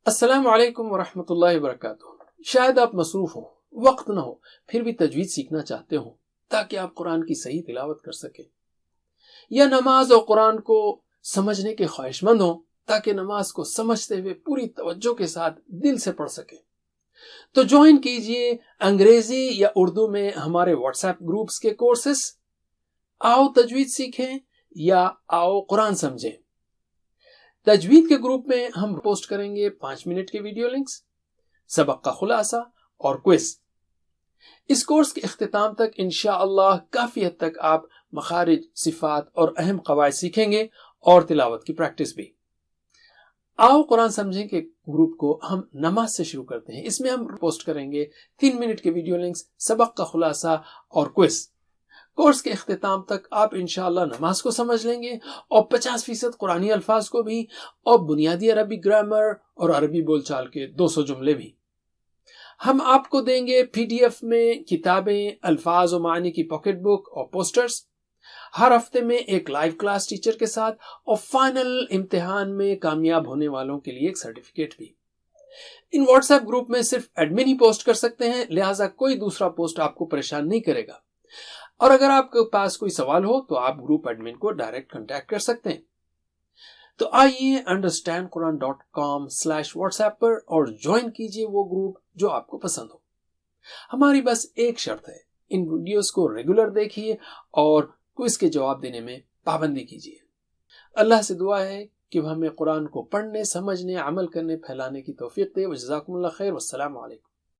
السلام علیکم ورحمۃ اللہ وبرکاتہ۔ شاید آپ مصروف ہوں، وقت نہ ہو، پھر بھی تجوید سیکھنا چاہتے ہوں تاکہ آپ قرآن کی صحیح تلاوت کر سکیں، یا نماز اور قرآن کو سمجھنے کے خواہش مند ہوں تاکہ نماز کو سمجھتے ہوئے پوری توجہ کے ساتھ دل سے پڑھ سکیں، تو جوائن کیجئے انگریزی یا اردو میں ہمارے واٹس ایپ گروپس کے کورسز، آؤ تجوید سیکھیں یا آؤ قرآن سمجھیں۔ تجوید کے گروپ میں ہم پوسٹ کریں گے 5 منٹ کے ویڈیو لنکس، سبق کا خلاصہ اور کوئز۔ اس کورس کے اختتام تک انشاءاللہ کافی حد تک آپ مخارج، صفات اور اہم قواعد سیکھیں گے اور تلاوت کی پریکٹس بھی۔ آؤ قرآن سمجھیں کے گروپ کو ہم نماز سے شروع کرتے ہیں۔ اس میں ہم پوسٹ کریں گے 3 منٹ کے ویڈیو لنکس، سبق کا خلاصہ اور کوئز۔ کورس کے اختتام تک آپ انشاءاللہ نماز کو سمجھ لیں گے اور 50% قرآنی الفاظ کو بھی، اور بنیادی عربی گرامر اور عربی بول چال کے 200 جملے بھی۔ ہم آپ کو دیں گے PDF میں کتابیں، الفاظ و معانی کی پاکٹ بک اور پوسٹرز، ہر ہفتے میں ایک لائیو کلاس ٹیچر کے ساتھ، اور فائنل امتحان میں کامیاب ہونے والوں کے لیے ایک سرٹیفکیٹ بھی۔ ان واٹس ایپ گروپ میں صرف ایڈمن ہی پوسٹ کر سکتے ہیں، لہٰذا کوئی دوسرا پوسٹ آپ کو پریشان نہیں کرے گا، اور اگر آپ کے پاس کوئی سوال ہو تو آپ گروپ ایڈمن کو ڈائریکٹ کنٹیکٹ کر سکتے ہیں۔ تو آئیے understandquran.com/WhatsApp پر اور جوائن کیجئے وہ گروپ جو آپ کو پسند ہو۔ ہماری بس ایک شرط ہے، ان ویڈیوز کو ریگولر دیکھیے اور کوئز کے جواب دینے میں پابندی کیجئے۔ اللہ سے دعا ہے کہ وہ ہمیں قرآن کو پڑھنے، سمجھنے، عمل کرنے، پھیلانے کی توفیق دے۔ وجزاکم اللہ خیر، والسلام علیکم۔